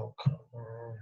Oh, come on.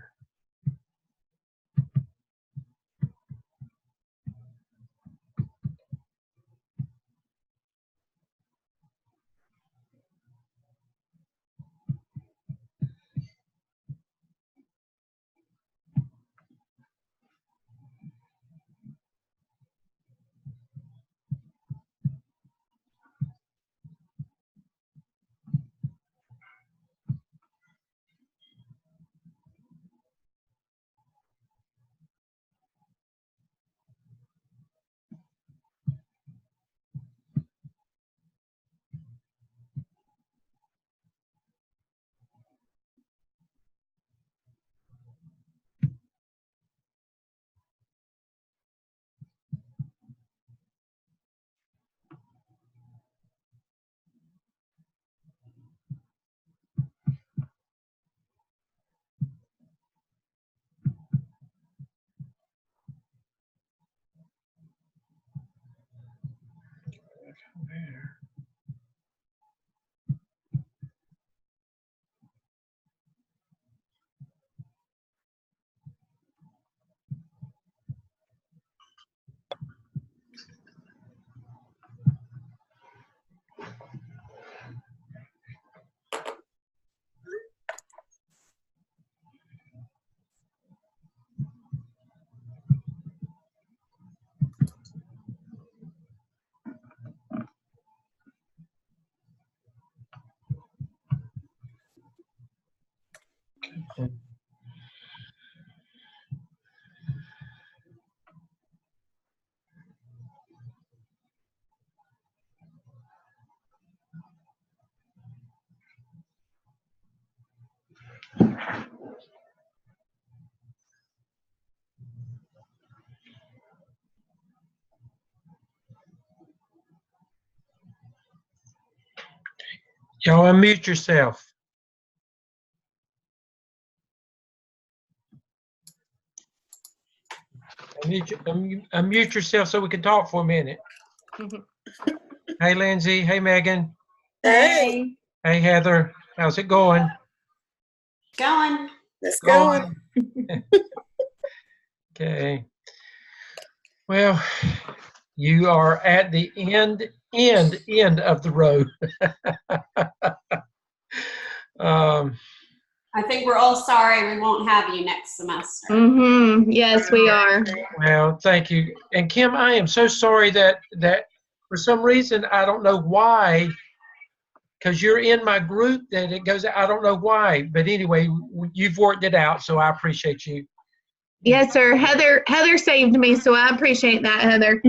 Where? Okay. Y'all unmute yourself. Unmute yourself so we can talk for a minute. Hey, Lindsay. Hey, Megan. Hey, Hey, Heather. How's it going? Going. let's go. Okay. Well, you are at the end of the road. I think we're all sorry we won't have you next semester. Yes, we are. Well, thank you. And Kim, I am so sorry that for some reason, I don't know why, because you're in my group, that it goes, I don't know why. But anyway, you've worked it out, so I appreciate you. Yes, sir. Heather saved me, so I appreciate that, Heather.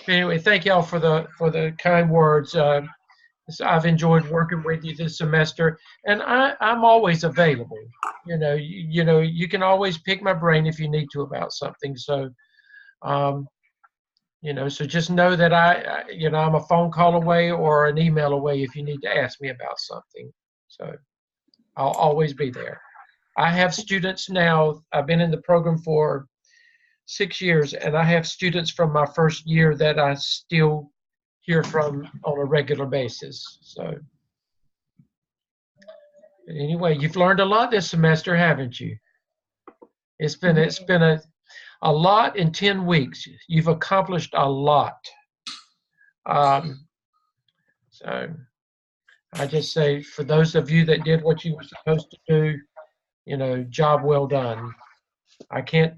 Anyway, thank y'all for the kind words. I've enjoyed working with you this semester, and I'm always available. You can always pick my brain if you need to about something. So, so just know that I'm a phone call away or an email away if you need to ask me about something. So I'll always be there. I have students now. I've been in the program for 6 years, and I have students from my first year that I still hear from on a regular basis. So anyway, you've learned a lot this semester, haven't you? It's been a lot in 10 weeks. You've accomplished a lot. So I just say, for those of you that did what you were supposed to do, job well done. I can't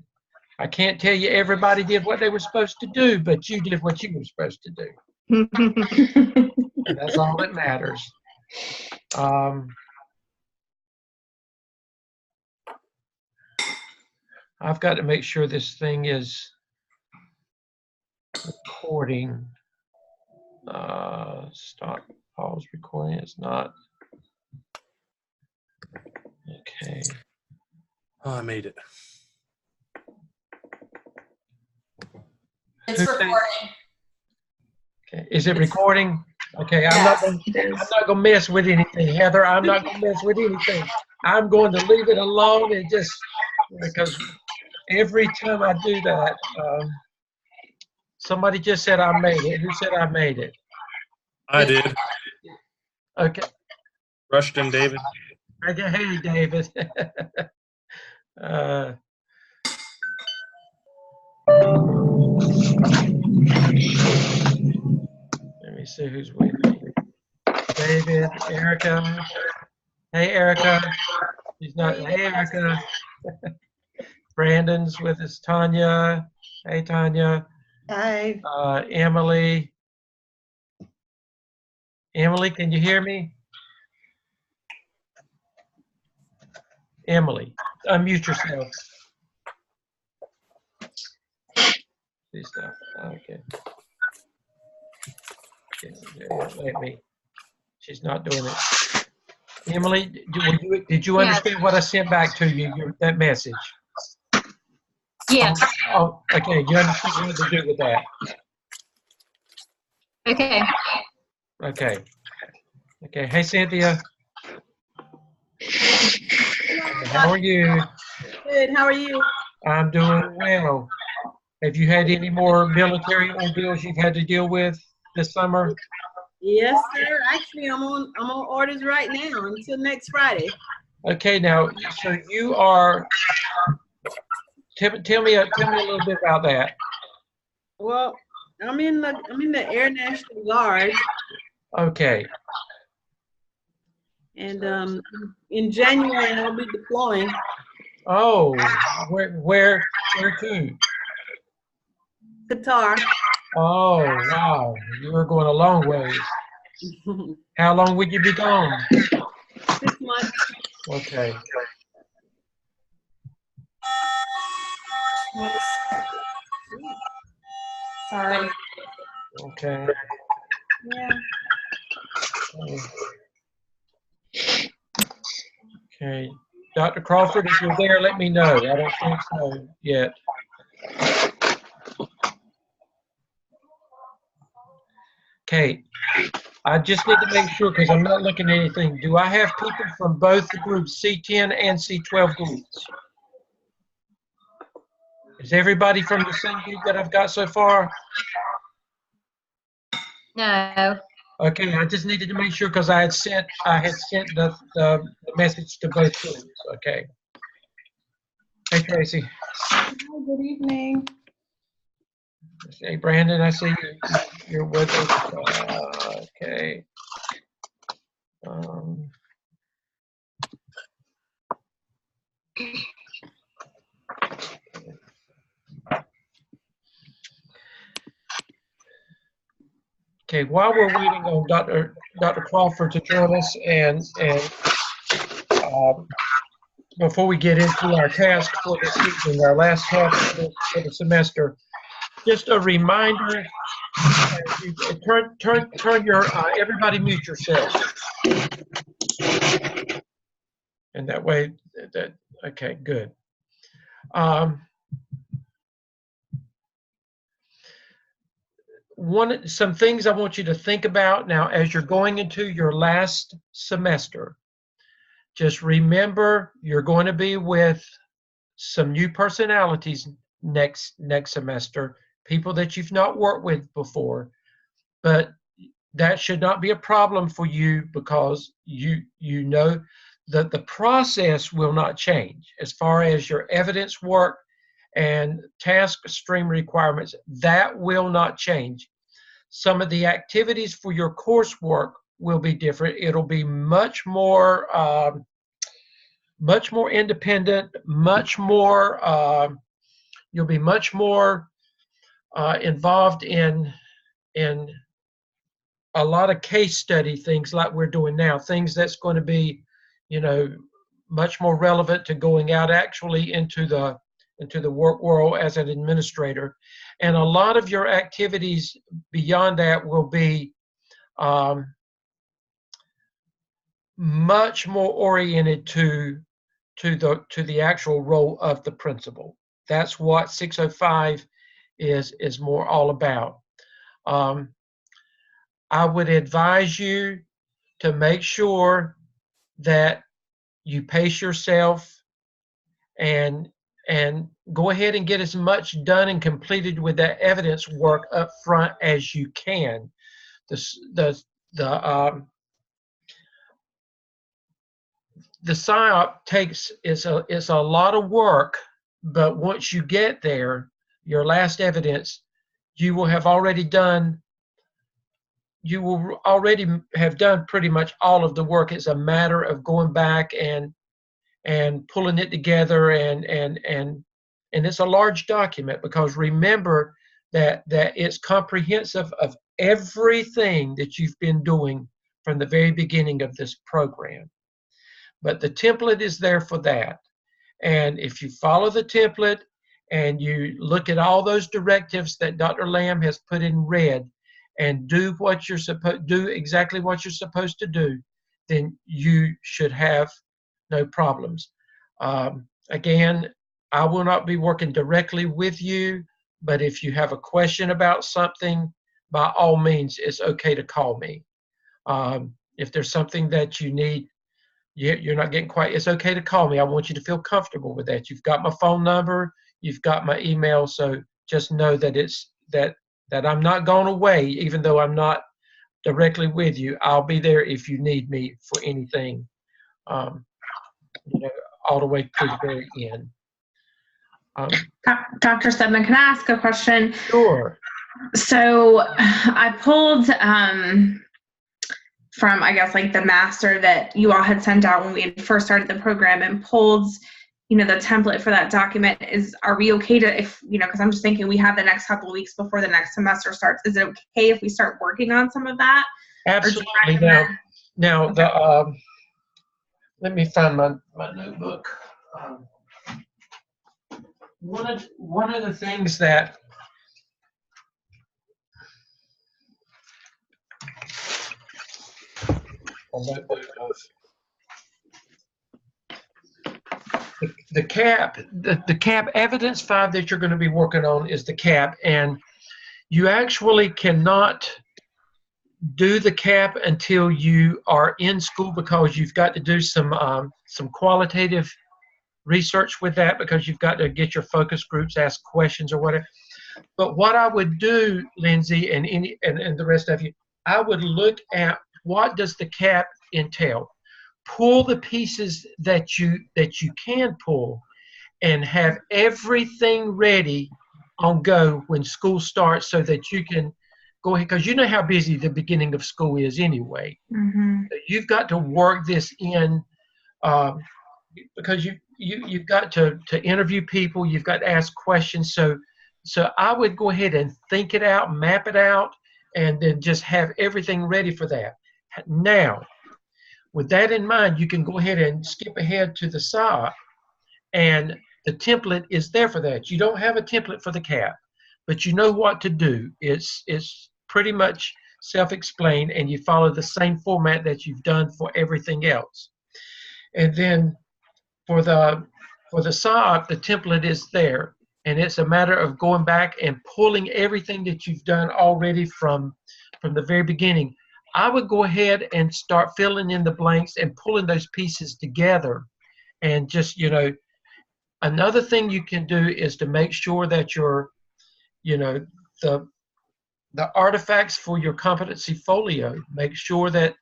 tell you everybody did what they were supposed to do, but you did what you were supposed to do. And that's all that matters. I've got to make sure this thing is recording. Stop, pause recording. It's not. Okay. Oh, I made it. It's recording. Okay. Is it recording? Okay. I'm not gonna mess with anything, Heather. I'm not gonna mess with anything. I'm going to leave it alone and just because every time I do that, somebody just said I made it. Who said I made it? I did. Okay. Rushton David. Hey, David. uh, let me see who's with me. David, Erica. Hey, Erica. She's not. Hey, Erica. Brandon's with us. Tanya. Hey, Tanya. Hi. Emily. Emily, can you hear me? Emily, unmute yourself. See stuff. Okay. Let me. She's not doing it. Emily, did you Yes. understand what I sent back to you? That message. Yes. Oh, okay. You understand what to do with that? Okay. Okay. Okay. Hey, Cynthia. How are you? Good. How are you? I'm doing well. Have you had any more military ordeals you've had to deal with this summer? Yes, sir. Actually, I'm on orders right now until next Friday. Okay. Now, so you are. Tell me a little bit about that. Well, I'm in the Air National Guard, Okay. and in January I'll be deploying. Oh, where to? Qatar. Oh, wow. You were going a long ways. How long would you be gone? 6 months. Okay. Sorry. Okay. Yeah. Okay. Dr. Crawford, if you're there, let me know. I don't think so yet. Okay. I just need to make sure because I'm not looking at anything. Do I have people from both the groups, C10 and C12 groups? Is everybody from the same group that I've got so far? No. Okay, I just needed to make sure because I had sent the message to both groups. Okay. Hey, Tracy. Hi, good evening. Hey, Brandon, I see you're with us. Okay. Okay, while we're waiting on Dr. Crawford to join us and before we get into our task for this evening, our last task for the semester, just a reminder, turn your, everybody mute yourself. And that way, okay, good. Some things I want you to think about now as you're going into your last semester. Just remember, you're going to be with some new personalities next semester, people that you've not worked with before, but that should not be a problem for you because you know that the process will not change as far as your evidence work and task stream requirements. That will not change. Some of the activities for your coursework will be different. It'll be much more independent, much more. You'll be much more involved in a lot of case study things like we're doing now. Things that's going to be, much more relevant to going out actually into the work world as an administrator. And a lot of your activities beyond that will be much more oriented to the actual role of the principal. That's what 605 is more all about. I would advise you to make sure that you pace yourself and go ahead and get as much done and completed with that evidence work up front as you can. the PSYOP it's a lot of work, but once you get there, your last evidence, you will already have done pretty much all of the work. It's a matter of going back and pulling it together, and it's a large document, because remember that it's comprehensive of everything that you've been doing from the very beginning of this program. But the template is there for that. And if you follow the template and you look at all those directives that Dr. Lamb has put in red and do exactly what you're supposed to do, then you should have no problems. Again, I will not be working directly with you, but if you have a question about something, by all means, it's okay to call me. If there's something that you need, you're not getting quite, it's okay to call me. I want you to feel comfortable with that. You've got my phone number, you've got my email, so just know that that I'm not going away, even though I'm not directly with you. I'll be there if you need me for anything, all the way to the very end. Dr. Stedman, can I ask a question? Sure. So I pulled from, I guess, like the master that you all had sent out when we had first started the program, and pulled, the template for that document. Are we okay to, if, because I'm just thinking we have the next couple of weeks before the next semester starts. Is it okay if we start working on some of that? Absolutely. Now let me find my notebook. One of the things that the CAP evidence 5 that you're going to be working on is the CAP, and you actually cannot do the CAP until you are in school, because you've got to do some qualitative research with that, because you've got to get your focus groups, ask questions or whatever. But what I would do, Lindsay, and the rest of you, I would look at what does the CAP entail. Pull the pieces that you can pull, and have everything ready on go when school starts, so that you can go ahead, because you know how busy the beginning of school is anyway. Mm-hmm. You've got to work this in, because you've got to interview people, you've got to ask questions. So I would go ahead and think it out, map it out, and then just have everything ready for that. Now, with that in mind, you can go ahead and skip ahead to the PSYOP, and the template is there for that. You don't have a template for the CAP, but you know what to do. It's pretty much self-explained, and you follow the same format that you've done for everything else. And then for the PSYOP, the template is there, and it's a matter of going back and pulling everything that you've done already from the very beginning. I would go ahead and start filling in the blanks and pulling those pieces together, and just, another thing you can do is to make sure that your, the artifacts for your competency folio, make sure that,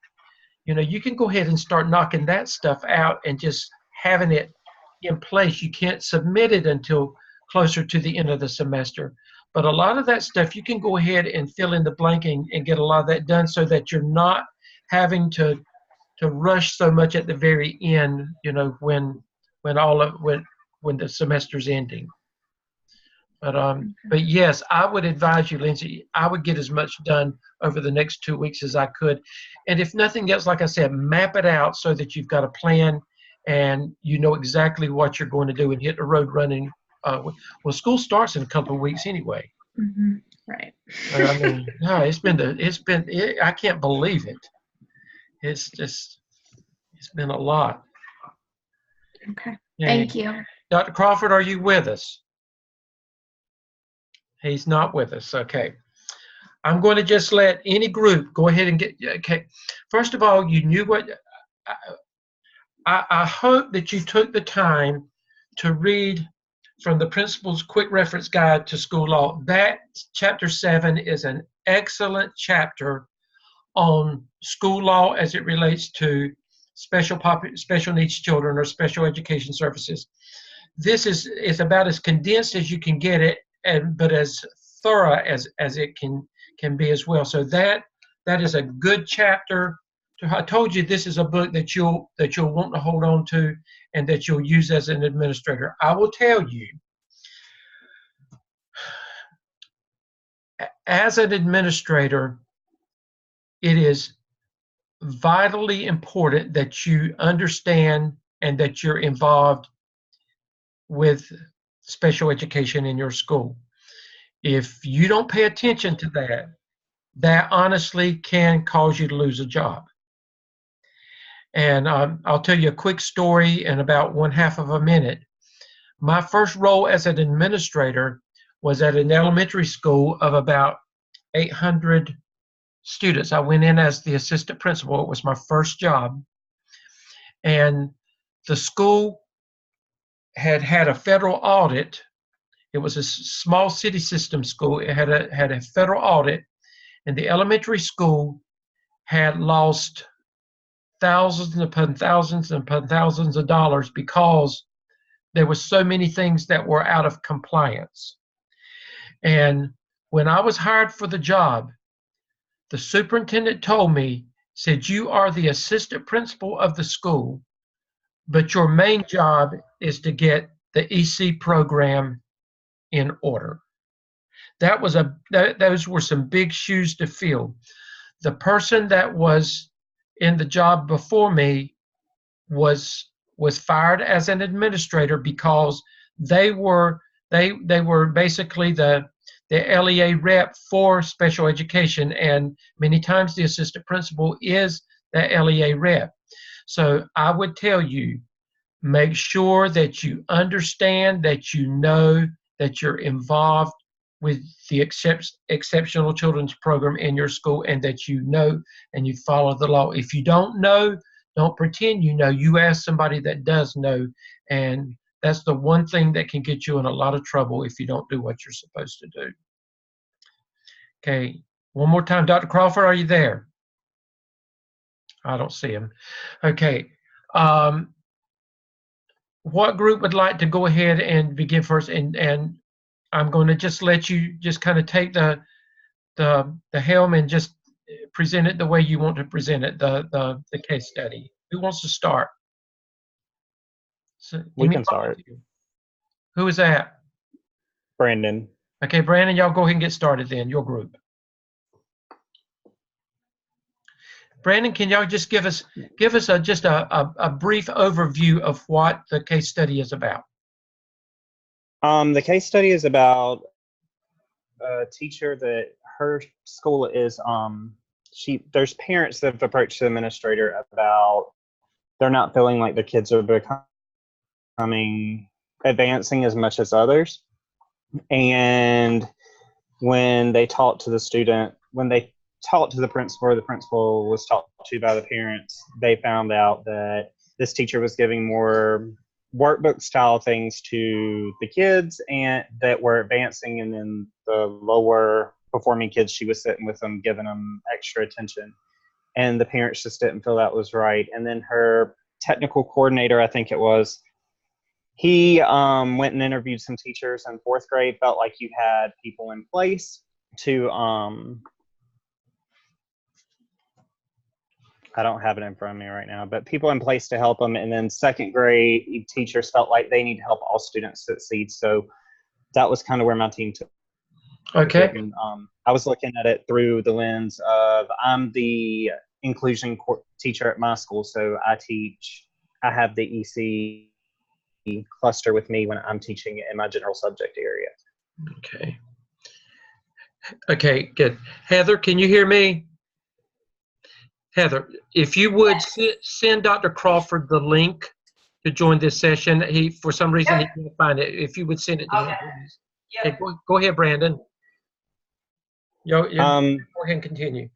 you can go ahead and start knocking that stuff out and just having it in place. You can't submit it until closer to the end of the semester. But a lot of that stuff, you can go ahead and fill in the blanking and get a lot of that done, so that you're not having to rush so much at the very end, when the semester's ending. But yes, I would advise you, Lindsay, I would get as much done over the next 2 weeks as I could. And if nothing else, like I said, map it out so that you've got a plan and you know exactly what you're going to do, and hit the road running. Well, school starts in a couple of weeks anyway. Mm-hmm. Right. I mean, no, I can't believe it. It's been a lot. Okay. Yeah. Thank you. Dr. Crawford, are you with us? He's not with us. Okay. I'm going to just let any group go ahead and get, okay. First of all, you knew what, I hope that you took the time to read from the Principal's Quick Reference Guide to School Law. That chapter 7 is an excellent chapter on school law as it relates to special needs children or special education services. This is about as condensed as you can get it, but as thorough as it can be as well. So that is a good chapter. I told you this is a book that you'll want to hold on to and that you'll use as an administrator. I will tell you, as an administrator, it is vitally important that you understand and that you're involved with special education in your school. If you don't pay attention to that, that honestly can cause you to lose a job. And I'll tell you a quick story in about 1/2 of a minute. My first role as an administrator was at an elementary school of about 800 students. I went in as the assistant principal. It was my first job. And the school had a federal audit. It was a small city system school. It had a federal audit, and the elementary school had lost thousands upon thousands upon thousands of dollars because there were so many things that were out of compliance. And when I was hired for the job, the superintendent told me, said, "You are the assistant principal of the school, but your main job is to get the EC program in order." Those were some big shoes to fill. The person that was in the job before me was fired as an administrator because they were basically the LEA rep for special education, and many times the assistant principal is the LEA rep. So I would tell you, make sure that you understand, that you know, that you're involved with the Exceptional Children's Program in your school, and that you know and you follow the law. If you don't know, don't pretend you know. You ask somebody that does know, and that's the one thing that can get you in a lot of trouble if you don't do what you're supposed to do. Okay, one more time. Dr. Crawford, are you there? I don't see him. Okay. What group would like to go ahead and begin first? And I'm going to just let you just kind of take the helm and just present it the way you want to present it, the case study. Who wants to start? So, We can start. Who is that? Brandon. Okay, Brandon, y'all go ahead and get started then, your group. Brandon, can y'all just give us just a brief overview of what the case study is about? The case study is about a teacher that her school is there's parents that have approached the administrator about they're not feeling like the kids are advancing as much as others. And when they talked to the student, when they talked to the principal, or the principal was talked to by the parents, they found out that this teacher was giving more workbook style things to the kids and that were advancing, and then the lower performing kids, she was sitting with them, giving them extra attention. And the parents just didn't feel that was right. And then her technical coordinator, I think it was, he went and interviewed some teachers in 4th grade, felt like you had people in place to, I don't have it in front of me right now, but people in place to help them. And then 2nd grade teachers felt like they need to help all students succeed. So that was kind of where my team took. Okay. And, I was looking at it through the lens of I'm the inclusion teacher at my school, so I have the EC cluster with me when I'm teaching in my general subject area. Okay. Okay, good. Heather, can you hear me? Heather, if you would send Dr. Crawford the link to join this session. For some reason, he can't find it. If you would send it to him, please. Okay, go ahead, Brandon. Go ahead and continue.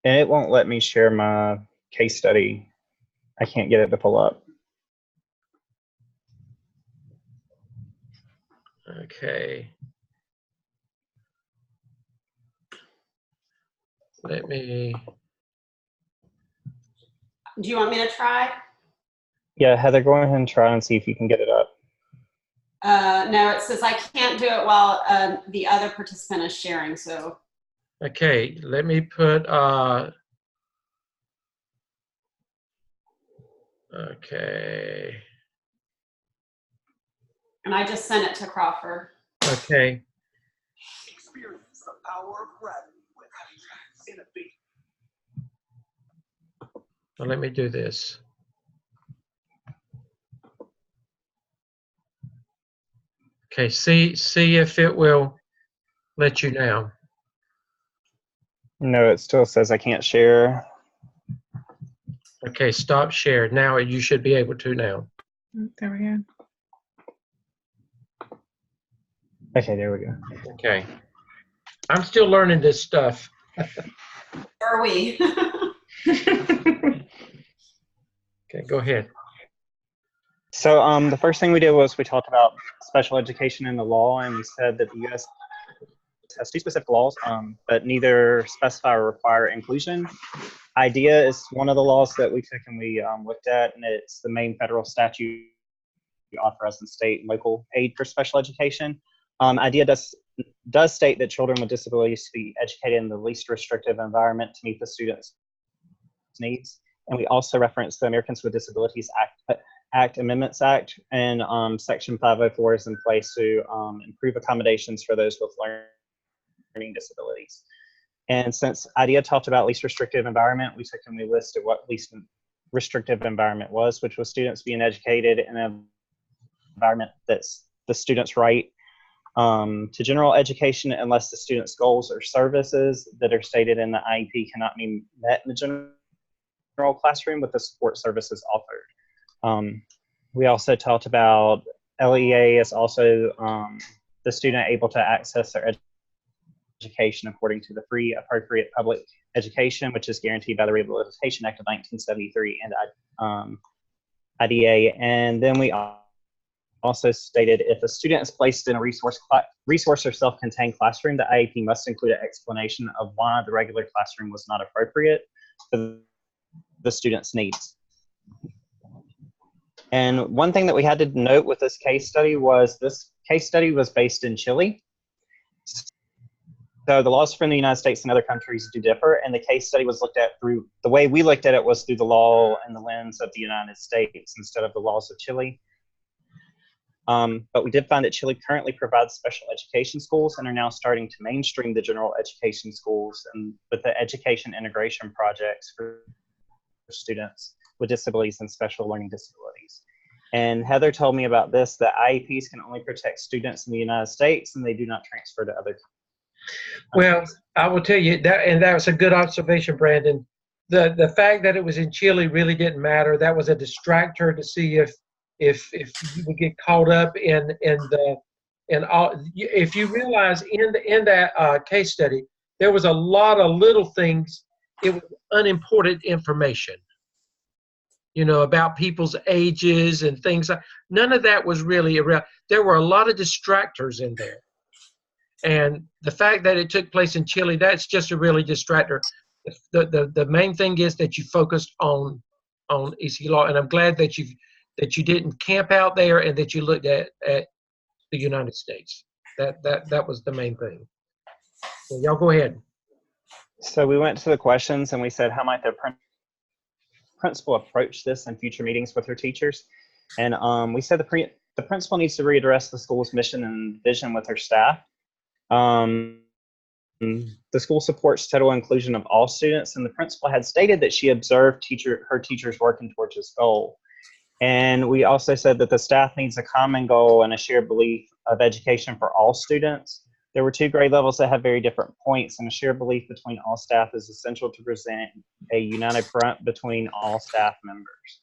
And it won't let me share my case study. I can't get it to pull up. Okay. Let me. Do you want me to try? Yeah, Heather, go ahead and try and see if you can get it up. No, it says I can't do it while the other participant is sharing, so. Okay, let me put, okay, And I just sent it to Crawford. okay. Experience the power of gravity with in a beat. Now let me do this. Okay, see if it will let you now. No, it still says I can't share. Okay, stop share. Now you should be able to now. There we go. Okay, there we go. Okay. I'm still learning this stuff. Are we? Okay, go ahead. So the first thing we did was we talked about special education in the law, and we said that the U.S. has two specific laws, but neither specify or require inclusion. IDEA is one of the laws that we took and we looked at, and it's the main federal statute authorizing state and local aid for special education. IDEA does state that children with disabilities to be educated in the least restrictive environment to meet the students' needs. And we also reference the Americans with Disabilities Act Amendments Act, and Section 504 is in place to improve accommodations for those with learning disabilities. And since IDEA talked about least restrictive environment, we took and we listed what least restrictive environment was, which was students being educated in an environment that's the student's right to general education unless the student's goals or services that are stated in the IEP cannot be met in the general classroom with the support services offered. We also talked about LEA is also the student able to access their education according to the free appropriate public education, which is guaranteed by the Rehabilitation Act of 1973 and IDEA. And then we also stated if a student is placed in a resource or self-contained classroom, the IEP must include an explanation of why the regular classroom was not appropriate for the student's needs. And one thing that we had to note with this case study was this case study was based in Chile. So the laws from the United States and other countries do differ, and the case study was looked at through, the way we looked at it was through the law and the lens of the United States instead of the laws of Chile. But we did find that Chile currently provides special education schools and are now starting to mainstream the general education schools and with the education integration projects for students with disabilities and special learning disabilities. And Heather told me about this, that IEPs can only protect students in the United States and they do not transfer to other countries. Well, I will tell you that, and that was a good observation, Brandon. The fact that it was in Chile really didn't matter. That was a distractor to see if you would get caught up in all. If you realize in that case study, there was a lot of little things. It was unimportant information, you know, about people's ages and things. None of that was really around. There were a lot of distractors in there. And the fact that it took place in Chile, that's just a really distractor. The main thing is that you focused on EC law, and I'm glad that you didn't camp out there and that you looked at the United States. That was the main thing. So y'all go ahead. So we went to the questions and we said, how might the principal approach this in future meetings with her teachers? And we said the principal needs to readdress the school's mission and vision with her staff. The school supports total inclusion of all students, and the principal had stated that she observed her teachers working towards this goal. And we also said that the staff needs a common goal and a shared belief of education for all students. There were 2 grade levels that have very different points, and a shared belief between all staff is essential to present a united front between all staff members.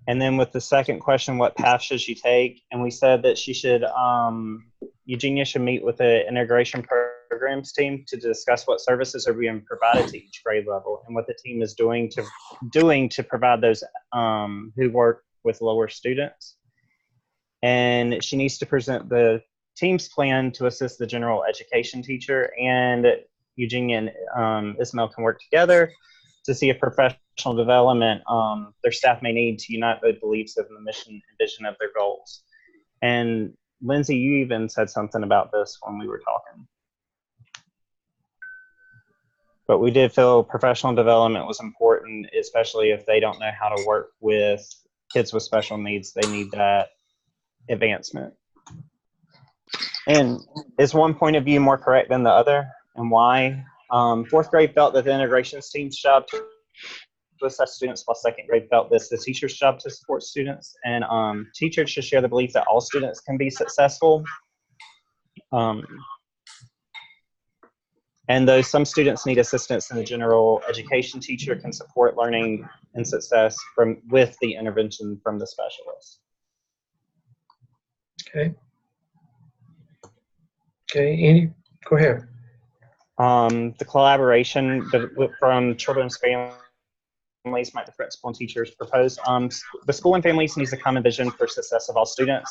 And then with the second question, what path should she take? And we said that she should, Eugenia should meet with the integration programs team to discuss what services are being provided to each grade level and what the team is doing to provide those who work with lower students. And she needs to present the team's plan to assist the general education teacher, and Eugenia and Ismail can work together to see if professional development their staff may need to unite the beliefs of the mission and vision of their goals. And Lindsay, you even said something about this when we were talking. But we did feel professional development was important, especially if they don't know how to work with kids with special needs. They need that advancement. And is one point of view more correct than the other, and why? Fourth grade felt that the integrations team's job to assess students, while second grade felt this the teacher's job to support students. And teachers should share the belief that all students can be successful. And though some students need assistance, and the general education teacher can support learning and success with the intervention from the specialist. Okay. Okay, go ahead. The collaboration from children's families, might the principal and teachers propose. The school and families needs a common vision for success of all students.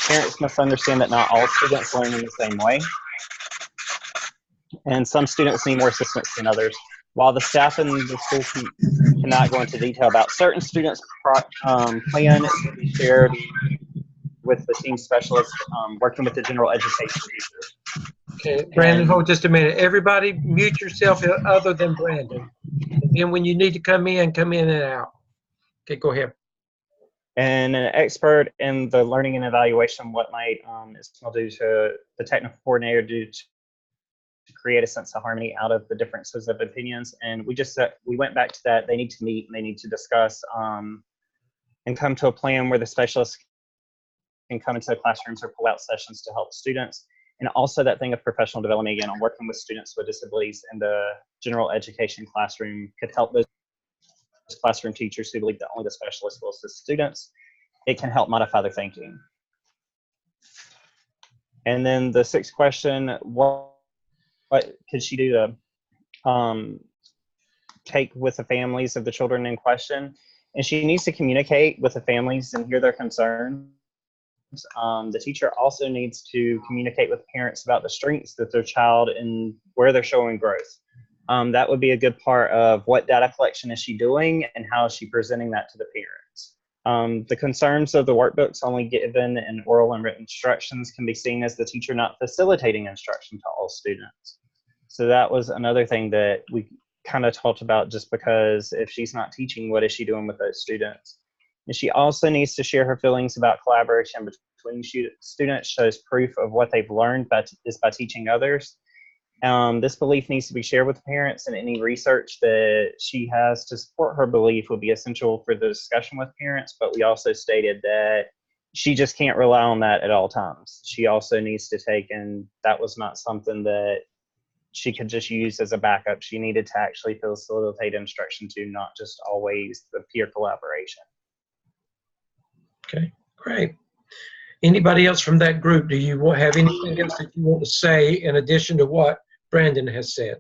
Parents must understand that not all students learn in the same way, and some students need more assistance than others. While the staff in the school cannot go into detail about certain students' plan to be shared with the team specialist working with the general education teacher. Okay, Brandon, hold just a minute. Everybody mute yourself other than Brandon. And then when you need to come in and out. Okay, go ahead. And an expert in the learning and evaluation, what might Ismail do to the technical coordinator do to create a sense of harmony out of the differences of opinions. And we went back to that. They need to meet and they need to discuss and come to a plan where the specialists can come into the classrooms or pull out sessions to help students. And also that thing of professional development, again, on working with students with disabilities in the general education classroom could help those classroom teachers who believe that only the specialist will assist students. It can help modify their thinking. And then the sixth question, what could she do to take with the families of the children in question? And she needs to communicate with the families and hear their concerns. The teacher also needs to communicate with parents about the strengths of their child and where they're showing growth. That would be a good part of what data collection is she doing and how is she presenting that to the parents. The concerns of the workbooks only given in oral and written instructions can be seen as the teacher not facilitating instruction to all students. So that was another thing that we kind of talked about, just because if she's not teaching, what is she doing with those students? And she also needs to share her feelings about collaboration between students, shows proof of what they've learned by teaching others. This belief needs to be shared with parents, and any research that she has to support her belief would be essential for the discussion with parents. But we also stated that she just can't rely on that at all times. She also needs to take, and that was not something that she could just use as a backup. She needed to actually facilitate instruction to, not just always the peer collaboration. Okay, great. Anybody else from that group? Do you have anything else that you want to say in addition to what Brandon has said?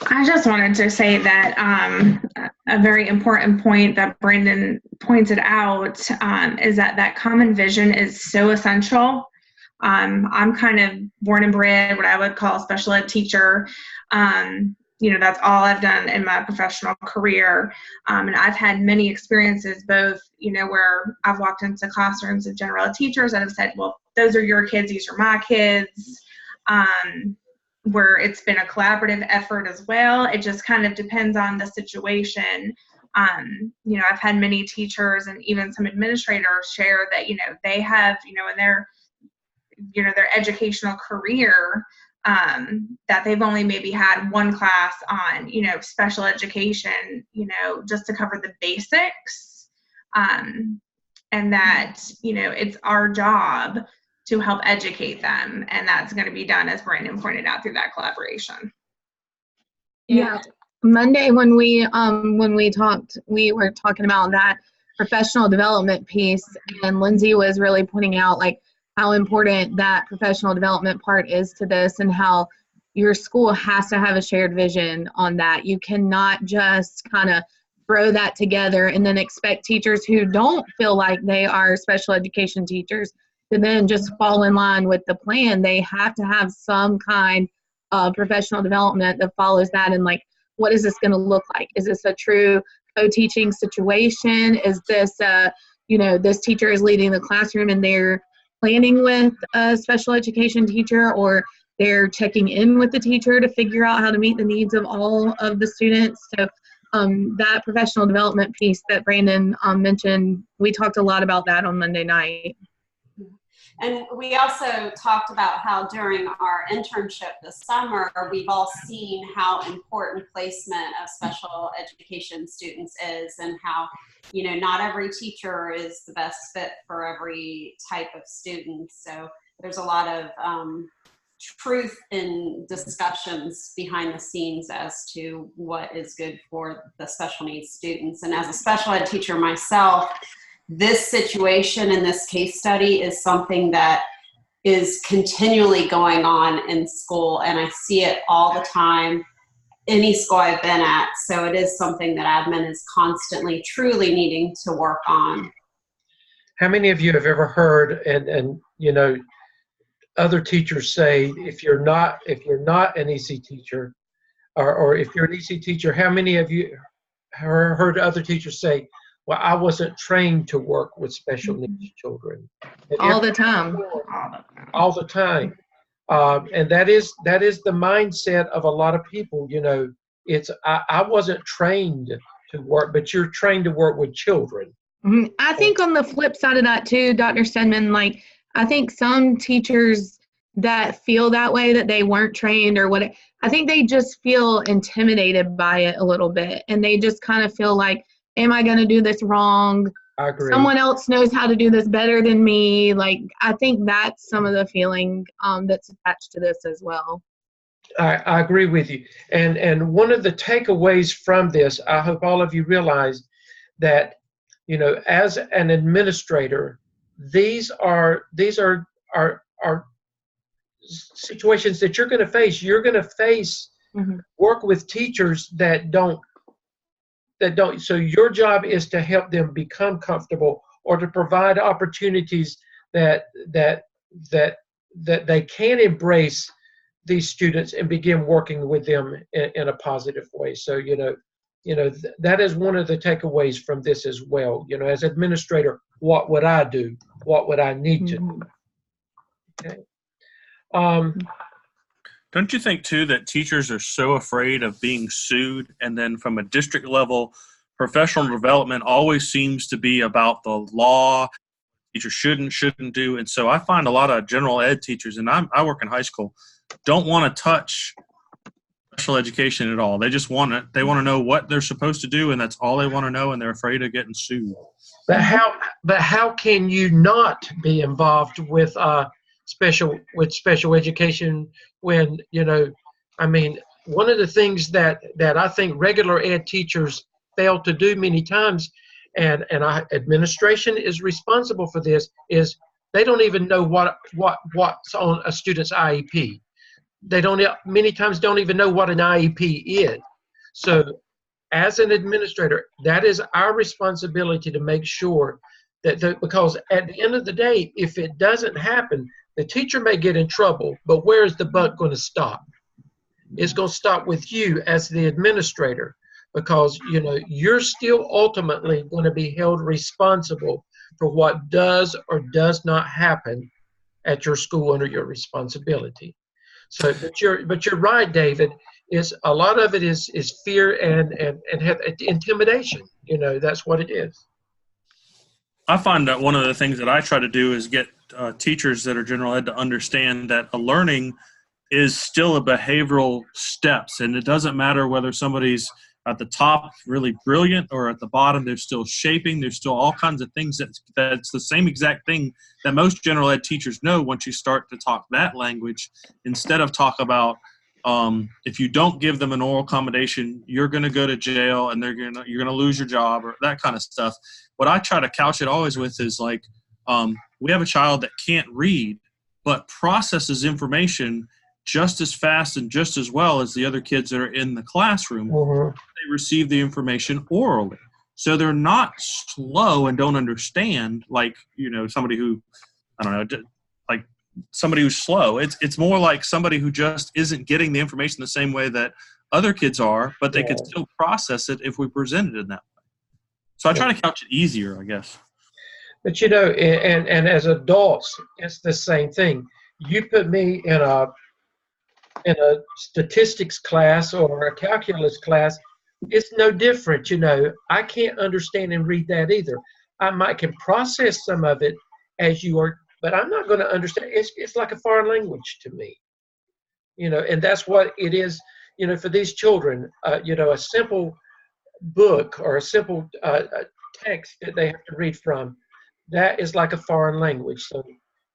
I just wanted to say that a very important point that Brandon pointed out is that common vision is so essential. I'm kind of born and bred what I would call a special ed teacher. That's all I've done in my professional career. And I've had many experiences, both, where I've walked into classrooms of general ed teachers that have said, well, those are your kids, these are my kids, where it's been a collaborative effort as well. It just kind of depends on the situation. I've had many teachers and even some administrators share that, they have, in their educational career, that they've only maybe had one class on, special education, just to cover the basics. And that, it's our job to help educate them. And that's going to be done, as Brandon pointed out, through that collaboration. Yeah. Monday when we talked, we were talking about that professional development piece, and Lindsay was really pointing out how important that professional development part is to this, and how your school has to have a shared vision on that. You cannot just kind of throw that together and then expect teachers who don't feel like they are special education teachers to then just fall in line with the plan. They have to have some kind of professional development that follows that, and what is this going to look like? Is this a true co-teaching situation? Is this, this teacher is leading the classroom and they're planning with a special education teacher, or they're checking in with the teacher to figure out how to meet the needs of all of the students. So that professional development piece that Brandon mentioned, we talked a lot about that on Monday night. And we also talked about how during our internship this summer, we've all seen how important placement of special education students is, and how, not every teacher is the best fit for every type of student. So there's a lot of truth in discussions behind the scenes as to what is good for the special needs students. And as a special ed teacher myself, this situation in this case study is something that is continually going on in school, and I see it all the time, any school I've been at. So it is something that admin is constantly, truly needing to work on. How many of you have ever heard and other teachers say, if you're not an EC teacher, or if you're an EC teacher, how many of you heard other teachers say, well, I wasn't trained to work with special needs children? All the time. All the time. And that is the mindset of a lot of people. It's I wasn't trained to work, but you're trained to work with children. Mm-hmm. I think on the flip side of that too, Dr. Stedman, I think some teachers that feel that way, that they weren't trained or what, I think they just feel intimidated by it a little bit, and they just kind of feel like, am I going to do this wrong? I agree. Someone else knows how to do this better than me. I think that's some of the feeling that's attached to this as well. I agree with you. And one of the takeaways from this, I hope all of you realize that, as an administrator, these are situations that you're going to face. You're going to face work with teachers that don't. So your job is to help them become comfortable, or to provide opportunities that they can embrace these students and begin working with them in a positive way. So that is one of the takeaways from this as well. As administrator, what would I do? What would I need to do? Okay. Don't you think, too, that teachers are so afraid of being sued? And then from a district level, professional development always seems to be about the law, teachers shouldn't do. And so I find a lot of general ed teachers, and I work in high school, don't want to touch special education at all. They just want to know what they're supposed to do, and that's all they want to know, and they're afraid of getting sued. But how can you not be involved with special education when one of the things that I think regular ed teachers fail to do many times, and administration is responsible for this, is they don't even know what's on a student's IEP. They many times don't even know what an IEP is. So as an administrator, that is our responsibility to make sure that because at the end of the day, if it doesn't happen, the teacher may get in trouble, but where is the buck going to stop? It's going to stop with you as the administrator, because you're still ultimately going to be held responsible for what does or does not happen at your school under your responsibility. So, but you're right, David. Is a lot of it is fear and intimidation. That's what it is. I find that one of the things that I try to do is get teachers that are general ed to understand that a learning is still a behavioral steps, and it doesn't matter whether somebody's at the top really brilliant or at the bottom they're still shaping. There's still all kinds of things that's the same exact thing that most general ed teachers know once you start to talk that language, instead of talk about if you don't give them an oral accommodation, you're going to go to jail and you're going to lose your job, or that kind of stuff. What I try to couch it always with is we have a child that can't read but processes information just as fast and just as well as the other kids that are in the classroom. They receive the information orally. So they're not slow and don't understand somebody who, somebody who's slow. It's more like somebody who just isn't getting the information the same way that other kids are, but they could Yeah. still process it if we present it in that way. So I try to couch it easier, I guess. But you know, and as adults, it's the same thing. You put me in a statistics class or a calculus class, it's no different. You know, I can't understand and read that either. I might can process some of it as you are, but I'm not going to understand. It's like a foreign language to me. You know, and that's what it is. You know, for these children, you know, a simple book or a simple text that they have to read from, that is like a foreign language. So,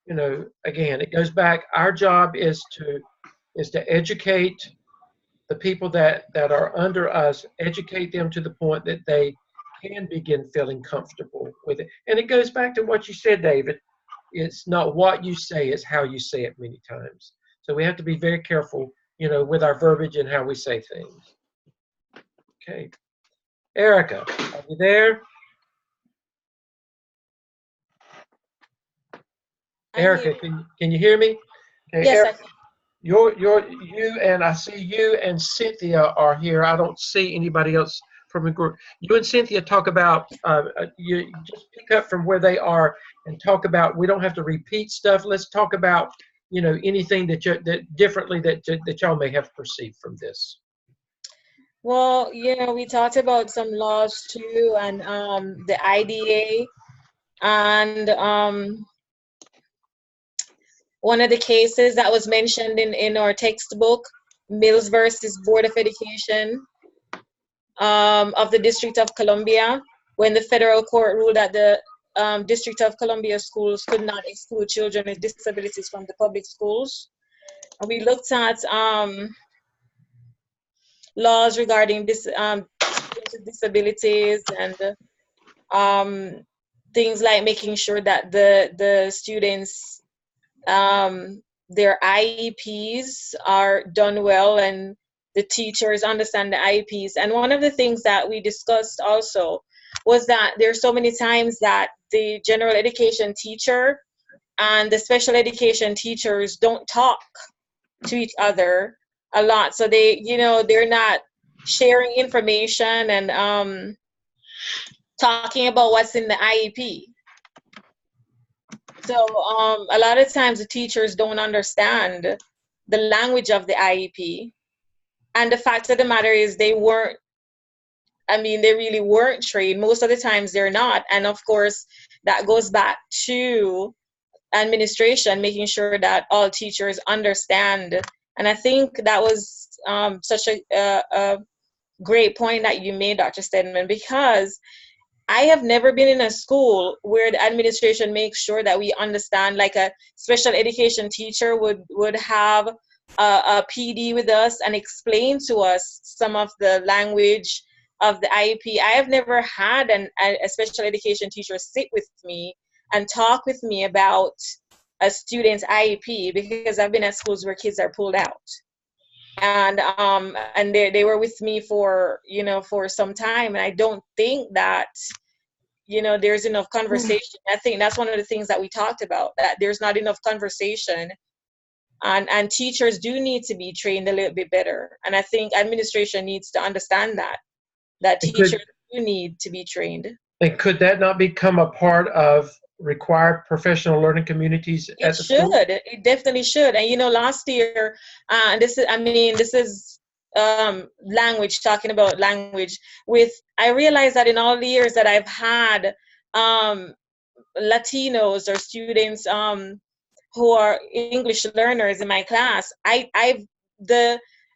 you know, again, it goes back. Our job is to educate the people that are under us, educate them to the point that they can begin feeling comfortable with it. And it goes back to what you said, David. It's not what you say, it's how you say it many times. So we have to be very careful, you know, with our verbiage and how we say things. Okay. Erica, are you there? Erica, can you hear me? Okay, Yes, Erica, you and I see you and Cynthia are here. I don't see anybody else from the group. You and Cynthia talk about, you just pick up from where they are and talk about, we don't have to repeat stuff. Let's talk about, you know, anything that differently that y'all may have perceived from this. well, we talked about some laws too, and the IDA, and one of the cases that was mentioned in our textbook, Mills versus Board of Education of the District of Columbia, when the federal court ruled that the District of Columbia schools could not exclude children with disabilities from the public schools. And we looked at laws regarding disabilities and things like making sure that the students, their IEPs are done well and the teachers understand the IEPs. And one of the things that we discussed also was that there's so many times that the general education teacher and the special education teachers don't talk to each other a lot. So they, they're not sharing information and talking about what's in the IEP. So a lot of times the teachers don't understand the language of the IEP. And the fact of the matter is they really weren't trained. Most of the times they're not. And of course, that goes back to administration, making sure that all teachers understand. And I think that was such a great point that you made, Dr. Stedman, because I have never been in a school where the administration makes sure that we understand, like a special education teacher would have a PD with us and explain to us some of the language of the IEP. I have never had a special education teacher sit with me and talk with me about a student's IEP, because I've been at schools where kids are pulled out. And they were with me for some time, and I don't think that there's enough conversation. I think that's one of the things that we talked about, that there's not enough conversation, and teachers do need to be trained a little bit better. And I think administration needs to understand that teachers do need to be trained. And could that not become a part of required professional learning communities at the school? It definitely should. And last year, this is language, talking about language, I realized that in all the years that I've had Latinos or students who are English learners in my class,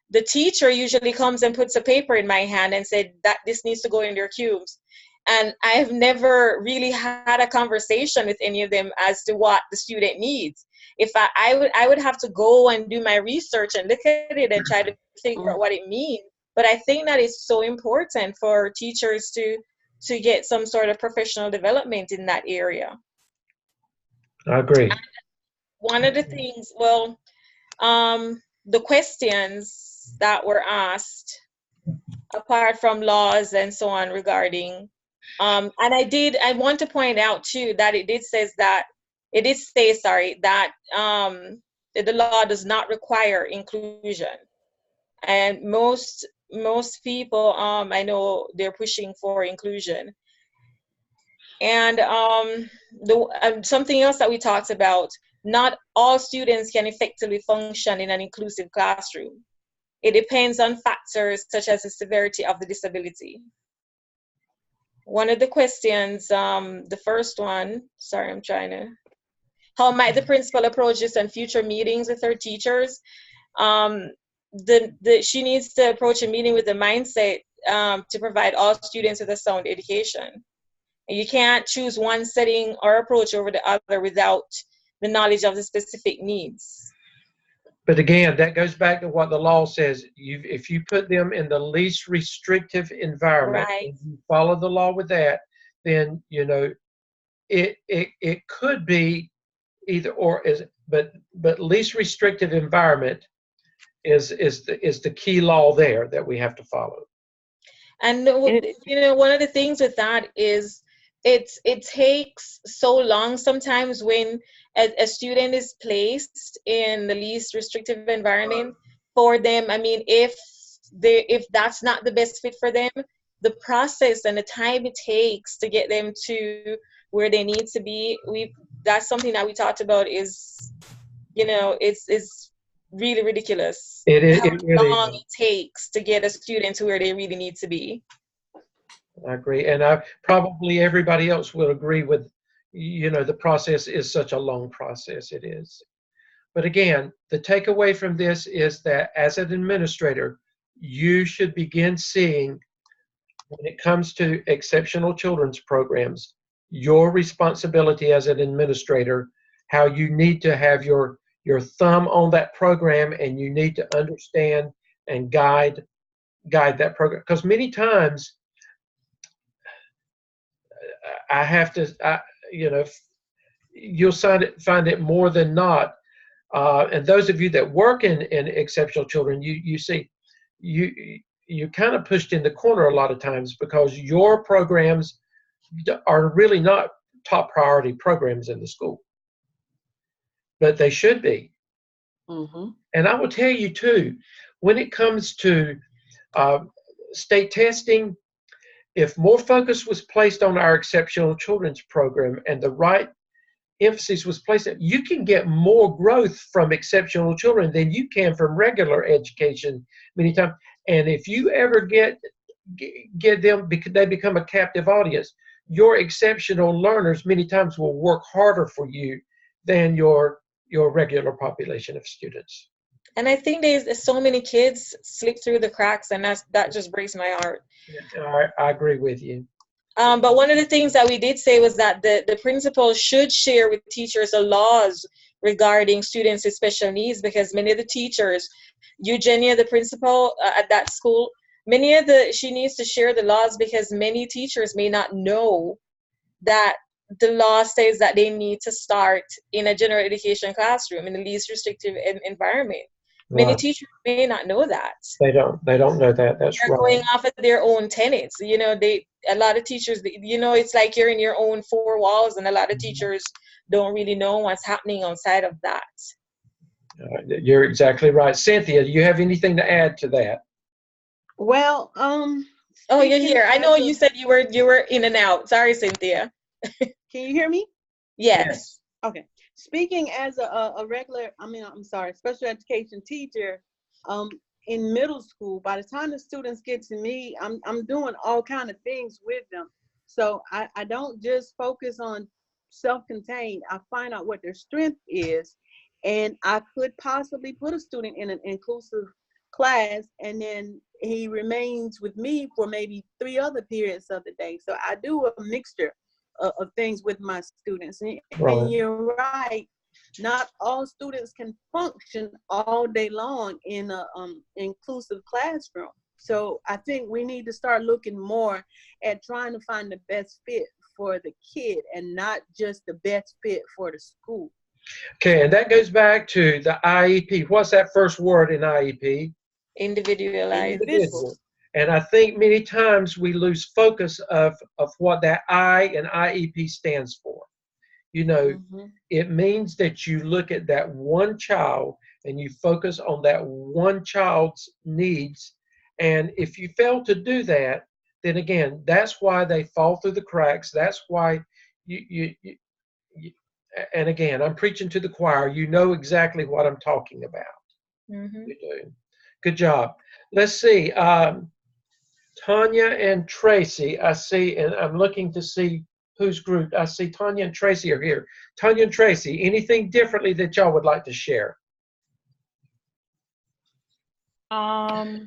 the teacher usually comes and puts a paper in my hand and said that this needs to go in their cubes. And I've never really had a conversation with any of them as to what the student needs. If I would have to go and do my research and look at it and try to figure out what it means. But I think that it's so important for teachers to get some sort of professional development in that area. I agree. And one of the things, the questions that were asked, apart from laws and so on regarding, and I want to point out too that it did say that the law does not require inclusion. And most people, I know they're pushing for inclusion. And something else that we talked about, not all students can effectively function in an inclusive classroom. It depends on factors such as the severity of the disability. One of the questions, the first one, sorry, how might the principal approach this in future meetings with her teachers? She needs to approach a meeting with the mindset to provide all students with a sound education. And you can't choose one setting or approach over the other without the knowledge of the specific needs. But again, that goes back to what the law says. If you put them in the least restrictive environment, Right. and you follow the law with that, then it could be either or. But least restrictive environment is the key law there that we have to follow. And one of the things with that is it takes so long sometimes when a student is placed in the least restrictive environment for them. I mean, if that's not the best fit for them, the process and the time it takes to get them to where they need to be, that's something that we talked about is, it's really ridiculous. It is how really long it takes to get a student to where they really need to be. I agree, and probably everybody else will agree with, the process is such a long process. It is. But again, the takeaway from this is that as an administrator, you should begin seeing, when it comes to exceptional children's programs, your responsibility as an administrator, how you need to have your thumb on that program, and you need to understand and guide that program. Because many times, you'll find it more than not. And those of you that work in exceptional children, you see, you're kind of pushed in the corner a lot of times because your programs are really not top priority programs in the school, but they should be. Mm-hmm. And I will tell you too, when it comes to state testing, if more focus was placed on our exceptional children's program and the right emphasis was placed, you can get more growth from exceptional children than you can from regular education many times. And if you ever get them, because they become a captive audience, your exceptional learners many times will work harder for you than your regular population of students. And I think there's so many kids slip through the cracks, and that just breaks my heart. I agree with you. But one of the things that we did say was that the principal should share with teachers the laws regarding students with special needs, because many of the teachers, Eugenia, the principal at that school, she needs to share the laws, because many teachers may not know that the law says that they need to start in a general education classroom in the least restrictive environment. Many Right. teachers may not know that. They don't know that. That's They're right. going off of their own tenets. A lot of teachers, it's like you're in your own four walls, and a lot of teachers don't really know what's happening outside of that. You're exactly right. Cynthia, do you have anything to add to that? Well, Oh, you're here. I know you said you were in and out. Sorry, Cynthia. Can you hear me? Yes. Okay. Speaking as a regular, special education teacher, in middle school, by the time the students get to me, I'm doing all kind of things with them. So I don't just focus on self-contained. I find out what their strength is, and I could possibly put a student in an inclusive class, and then he remains with me for maybe 3 other periods of the day. So I do a mixture of things with my students. And you're right, not all students can function all day long in a inclusive classroom. So I think we need to start looking more at trying to find the best fit for the kid and not just the best fit for the school. Okay, and that goes back to the IEP. What's that first word in IEP? Individualized. Individual. And I think many times we lose focus of what that I and IEP stands for. It means that you look at that one child and you focus on that one child's needs. And if you fail to do that, then again, that's why they fall through the cracks. That's why you and again, I'm preaching to the choir. You know exactly what I'm talking about. Mm-hmm. You do. Good job. Let's see. Tanya and Tracy, I see, and I'm looking to see who's grouped. I see Tanya and Tracy are here. Tanya and Tracy, anything differently that y'all would like to share? I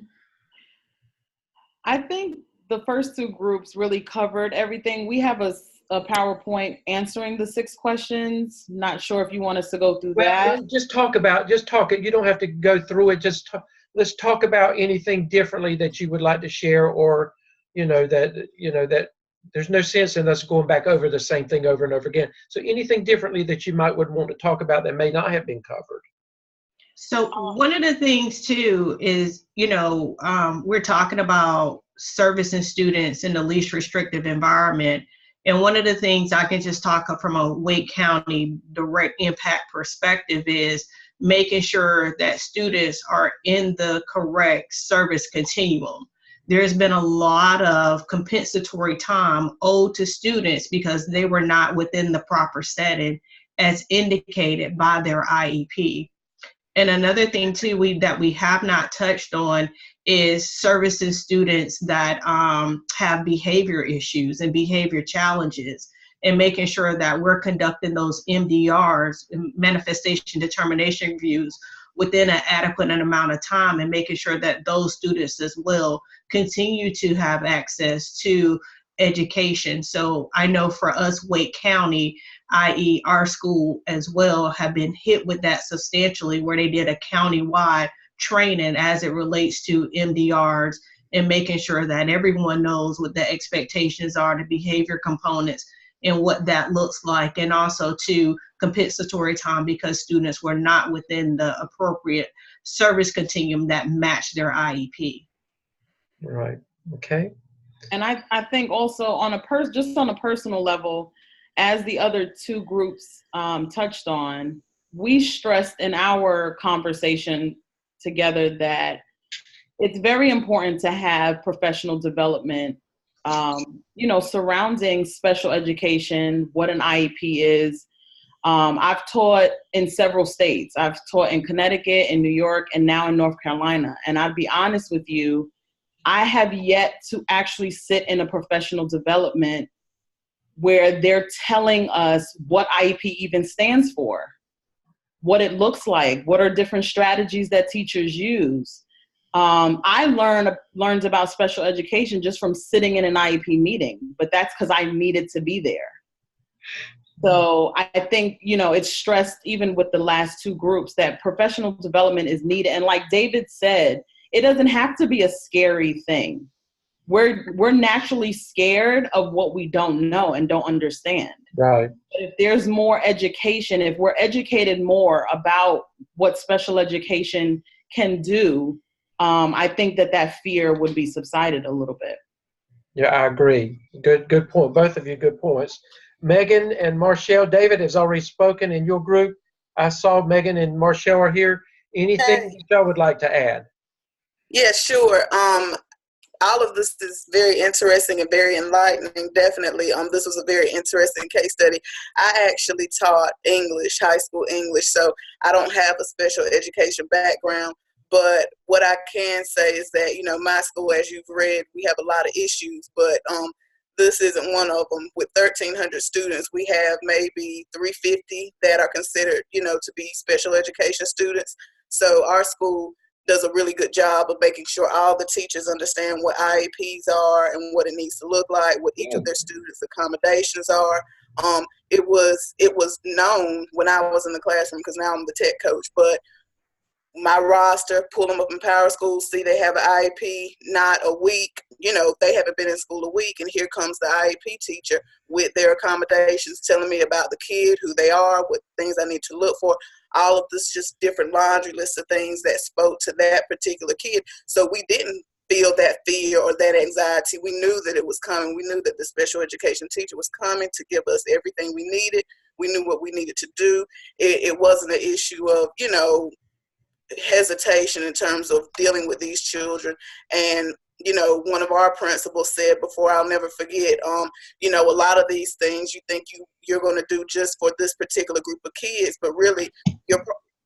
think the first two groups really covered everything. We have a PowerPoint answering the 6 questions. Not sure if you want us to go through that. Just talk it. You don't have to go through it. Let's talk about anything differently that you would like to share, or that there's no sense in us going back over the same thing over and over again. So anything differently that you would want to talk about that may not have been covered. So one of the things too is, we're talking about servicing students in the least restrictive environment. And one of the things I can just talk from a Wake County direct impact perspective is making sure that students are in the correct service continuum. There's been a lot of compensatory time owed to students because they were not within the proper setting as indicated by their IEP. And another thing too that we have not touched on is servicing students that have behavior issues and behavior challenges, and making sure that we're conducting those MDRs, manifestation determination reviews, within an adequate amount of time, and making sure that those students as well continue to have access to education. So I know for us, Wake County, i.e. our school as well, have been hit with that substantially, where they did a county-wide training as it relates to MDRs and making sure that everyone knows what the expectations are, the behavior components, and what that looks like, and also to compensatory time because students were not within the appropriate service continuum that matched their IEP. Right. Okay. And I think also on just on a personal level, as the other two groups touched on, we stressed in our conversation together that it's very important to have professional development, surrounding special education, what an IEP is. I've taught in several states. I've taught in Connecticut, in New York, and now in North Carolina. And I'd be honest with you, I have yet to actually sit in a professional development where they're telling us what IEP even stands for, what it looks like, what are different strategies that teachers use. I learned about special education just from sitting in an IEP meeting, but that's because I needed to be there. So I think, it's stressed even with the last two groups that professional development is needed. And like David said, it doesn't have to be a scary thing. We're naturally scared of what we don't know and don't understand. Right. But if there's more education, if we're educated more about what special education can do, I think that fear would be subsided a little bit. Yeah, I agree. Good point. Both of you, good points. Megan and Marshall, David has already spoken in your group. I saw Megan and Marshall are here. Anything that y'all would like to add? Yeah, sure. All of this is very interesting and very enlightening. Definitely. This was a very interesting case study. I actually taught English, high school English, so I don't have a special education background. But what I can say is that, my school, as you've read, we have a lot of issues, but this isn't one of them. With 1,300 students, we have maybe 350 that are considered, to be special education students. So our school does a really good job of making sure all the teachers understand what IEPs are and what it needs to look like, what each of their students' accommodations are. It was known when I was in the classroom, because now I'm the tech coach, but my roster, pull them up in Power School, see they have an IEP, not a week, they haven't been in school a week, and here comes the IEP teacher with their accommodations, telling me about the kid, who they are, what things I need to look for. All of this, just different laundry lists of things that spoke to that particular kid. So we didn't feel that fear or that anxiety. We knew that it was coming. We knew that the special education teacher was coming to give us everything we needed. We knew what we needed to do. It wasn't an issue of, hesitation in terms of dealing with these children. And you know, one of our principals said before, I'll never forget, you know, a lot of these things you think you're going to do just for this particular group of kids, but really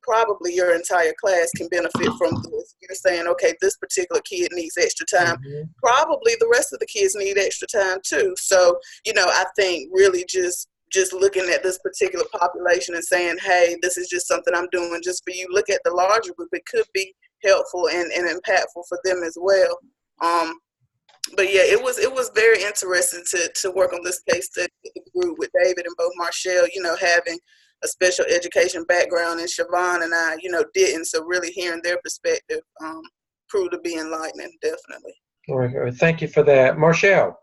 probably your entire class can benefit from this. You're saying, okay, this particular kid needs extra time. Mhm. Probably the rest of the kids need extra time too. So, you know, I think really just looking at this particular population and saying, hey, this is just something I'm doing just for you. Look at the larger group. It could be helpful and impactful for them as well. But yeah, it was very interesting to work on this case study group with David and both Marshall, you know, having a special education background, and Siobhan and I, you know, didn't. So really hearing their perspective proved to be enlightening, definitely. All right. Thank you for that. Marshall.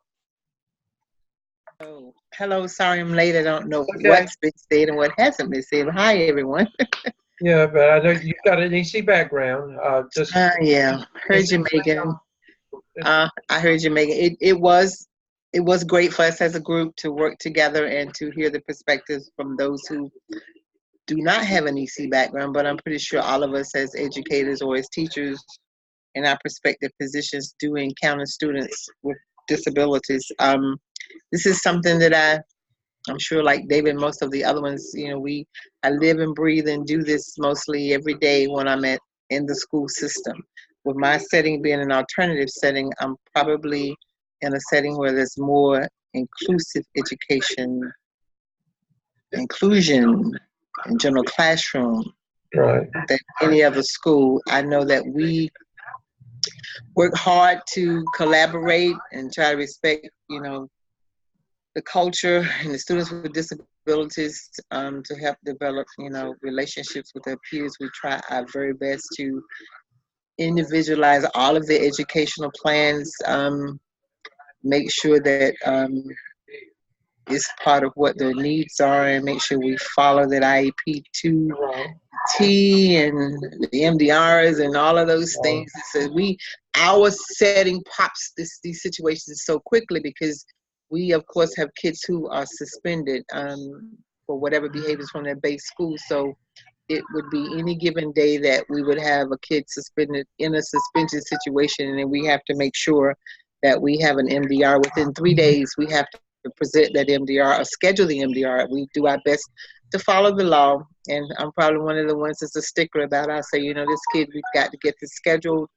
Oh, hello. Sorry I'm late. I don't know Okay. what's been said and what hasn't been said. Hi, everyone. Yeah, but I know you've got an EC background. Yeah, heard you, Megan. I heard you, Megan. It was great for us as a group to work together and to hear the perspectives from those who do not have an EC background, but I'm pretty sure all of us as educators or as teachers in our respective positions do encounter students with disabilities. This is something that I'm sure, like David, most of the other ones, you know, I live and breathe and do this mostly every day when I'm in the school system. With my setting being an alternative setting, I'm probably in a setting where there's more inclusive education, inclusion in general classroom Right. than any other school. I know that we work hard to collaborate and try to respect, you know, the culture and the students with disabilities to help develop, you know, relationships with their peers. We try our very best to individualize all of their educational plans, make sure that it's part of what their needs are, and make sure we follow that IEP to T and the MDRs and all of those things. So our setting pops these situations so quickly because we, of course, have kids who are suspended for whatever behaviors from their base school. So it would be any given day that we would have a kid suspended in a suspension situation, and then we have to make sure that we have an MDR. Within 3 days, we have to present that MDR or schedule the MDR. We do our best to follow the law, and I'm probably one of the ones that's a stickler about it. I say, you know, this kid, we've got to get this scheduled.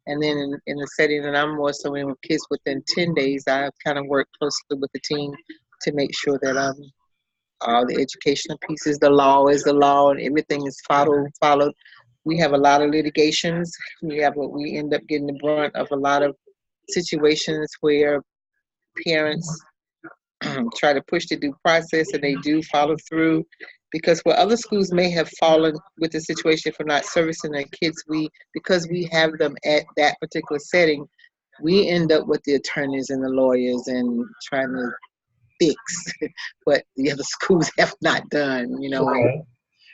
And then in the setting that I'm more so in with kids within 10 days, I kind of work closely with the team to make sure that all the educational pieces, the law is the law, and everything is followed. We have a lot of litigations. We end up getting the brunt of a lot of situations where parents try to push the due process, and they do follow through. Because where other schools may have fallen with the situation for not servicing their kids, because we have them at that particular setting, we end up with the attorneys and the lawyers and trying to fix what the other schools have not done, you know. Okay.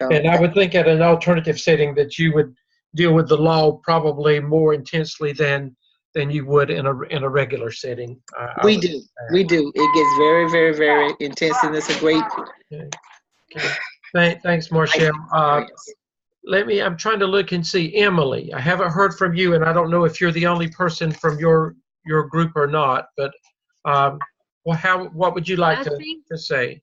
So, And I would think at an alternative setting that you would deal with the law probably more intensely than you would in a regular setting. We do. It gets very, very, very intense, and it's a great. Okay. Thanks, Marshall. I'm trying to look and see. Emily, I haven't heard from you, and I don't know if you're the only person from your group or not, but what would you like to say?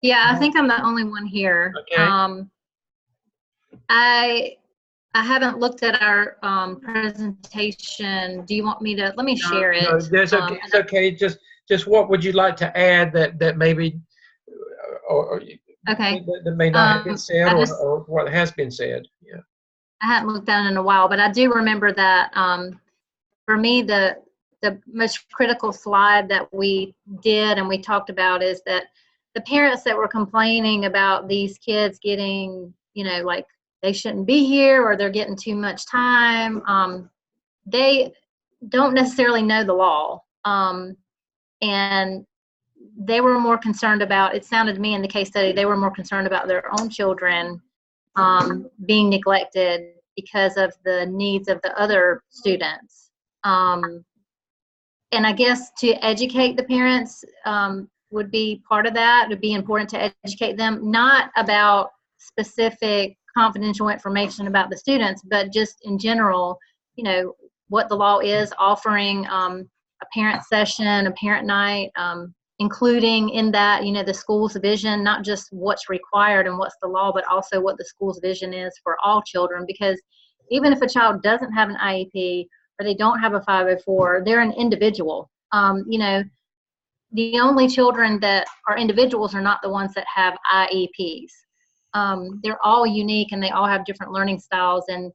Yeah, I think I'm the only one here. Okay. I haven't looked at our presentation. Do you want me to? Let me share it. No, it's okay. It's okay. Just what would you like to add that maybe or okay that may not have been said or what has been said? Yeah. I haven't looked at it in a while, but I do remember that for me the most critical slide that we did and we talked about is that the parents that were complaining about these kids getting, you know, like they shouldn't be here or they're getting too much time, they don't necessarily know the law. And they were more concerned about, it sounded to me in the case study, they were more concerned about their own children being neglected because of the needs of the other students. And I guess to educate the parents would be part of that. It would be important to educate them, not about specific confidential information about the students, but just in general, you know, what the law is, offering a parent session, a parent night, including in that, you know, the school's vision, not just what's required and what's the law, but also what the school's vision is for all children. Because even if a child doesn't have an IEP or they don't have a 504, they're an individual. You know, the only children that are individuals are not the ones that have IEPs. They're all unique and they all have different learning styles. And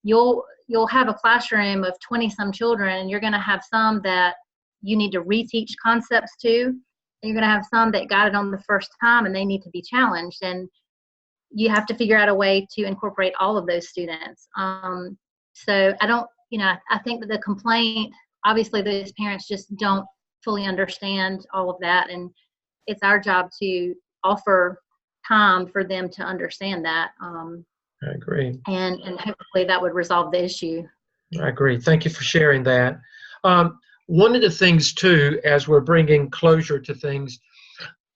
you'll have a classroom of 20 some children, and you're going to have some that you need to reteach concepts to, and you're going to have some that got it on the first time and they need to be challenged. And you have to figure out a way to incorporate all of those students. So I don't, you know, I think that the complaint, obviously those parents just don't fully understand all of that. And it's our job to offer time for them to understand that. I agree. And hopefully that would resolve the issue. I agree. Thank you for sharing that. One of the things too, as we're bringing closure to things,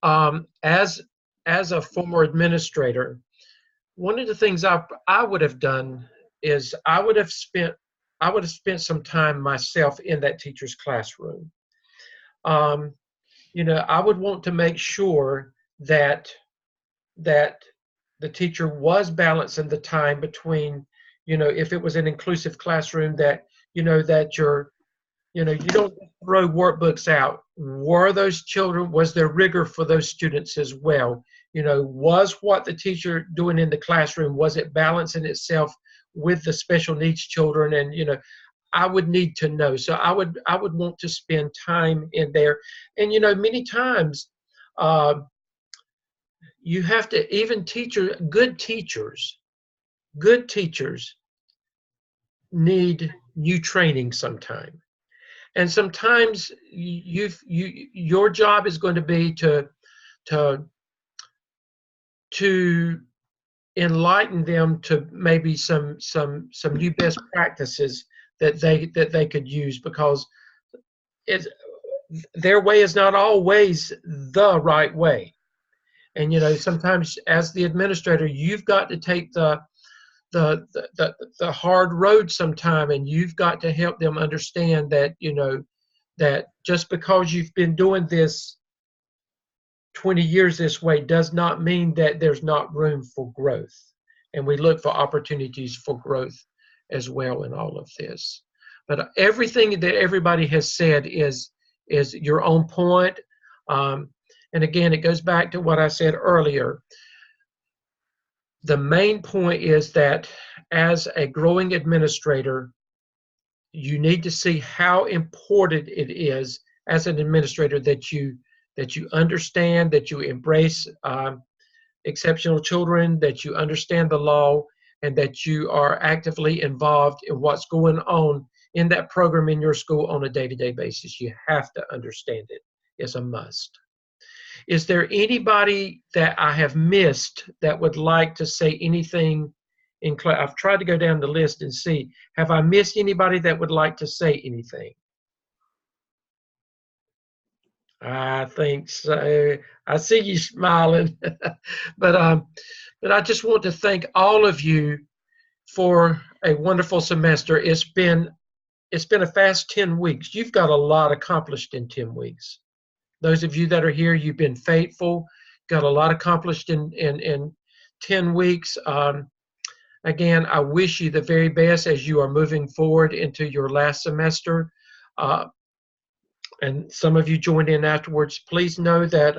as a former administrator, one of the things I would have done is I would have spent some time myself in that teacher's classroom. You know, I would want to make sure that the teacher was balancing the time between, you know, if it was an inclusive classroom, that, you know, that you don't throw workbooks out. Were those children, was there rigor for those students as well? You know, was what the teacher doing in the classroom, was it balancing itself with the special needs children? And, you know, I would need to know. So I would want to spend time in there. And, you know, many times you have to, even good teachers need new training sometime. And sometimes your job is going to be to enlighten them to maybe some new best practices that they could use, because their way is not always the right way. And, you know, sometimes as the administrator, you've got to take the hard road sometime, and you've got to help them understand that, you know, that just because you've been doing this 20 years this way does not mean that there's not room for growth. And we look for opportunities for growth as well in all of this. But everything that everybody has said is your own point. And again, it goes back to what I said earlier. The main point is that as a growing administrator, you need to see how important it is as an administrator that you understand, that you embrace exceptional children, that you understand the law, and that you are actively involved in what's going on in that program in your school on a day-to-day basis. You have to understand it. It's a must. Is there anybody that I have missed that would like to say anything in class? I've tried to go down the list and see. Have I missed anybody that would like to say anything? I think so. I see you smiling. But I just want to thank all of you for a wonderful semester. It's been a fast 10 weeks. You've got a lot accomplished in 10 weeks. Those of you that are here, you've been faithful, got a lot accomplished in 10 weeks. Again, I wish you the very best as you are moving forward into your last semester. And some of you joined in afterwards. Please know that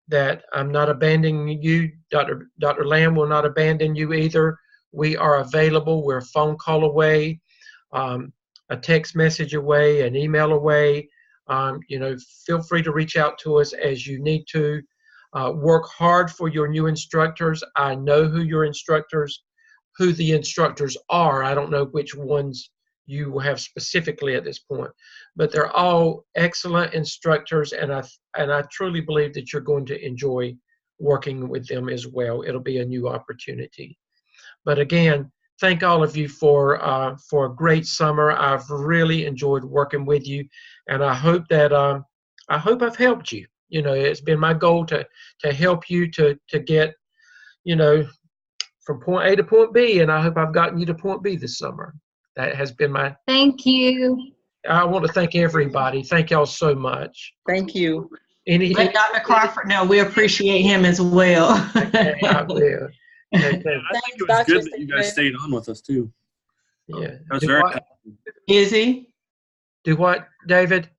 that I'm not abandoning you. Dr. Lamb will not abandon you either. We are available. We're a phone call away, a text message away, an email away. You know, feel free to reach out to us as you need to. Work hard for your new instructors. I know who the instructors are. I don't know which ones you will have specifically at this point, but they're all excellent instructors, and I truly believe that you're going to enjoy working with them as well. It'll be a new opportunity. But again, thank all of you for a great summer. I've really enjoyed working with you, and I hope that I've helped you. You know, it's been my goal to help you to get, you know, from point A to point B, and I hope I've gotten you to point B this summer. That has been my. Thank you. I want to thank everybody. Thank y'all so much. Thank you. Let Dr. Crawford know we appreciate him as well. Okay, I will. Okay. I think it was good that you guys stayed on with us too. Yeah. That was Do very what? helpful. Is he? Do what, David?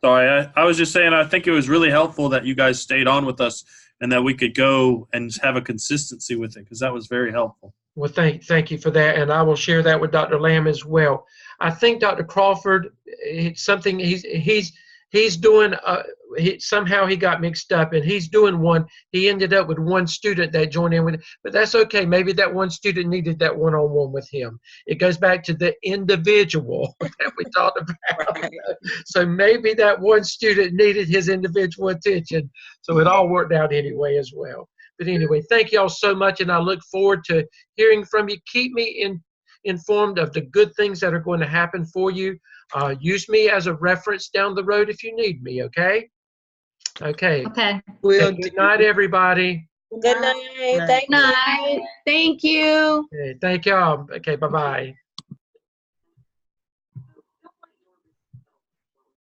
Sorry, I was just saying I think it was really helpful that you guys stayed on with us and that we could go and have a consistency with it, because that was very helpful. Well, thank you for that, and I will share that with Dr. Lamb as well. I think Dr. Crawford, it's something he's doing. Somehow he got mixed up, and he's doing one. He ended up with one student that joined in with it, but that's okay. Maybe that one student needed that one-on-one with him. It goes back to the individual that we talked about. So maybe that one student needed his individual attention. So it all worked out anyway as well. But anyway, thank y'all so much, and I look forward to hearing from you. Keep me informed of the good things that are going to happen for you. Use me as a reference down the road if you need me, okay? Okay. Okay. Good night, everybody. Good night. Thank you. Night. Thank you. Okay, thank y'all. Okay, bye-bye.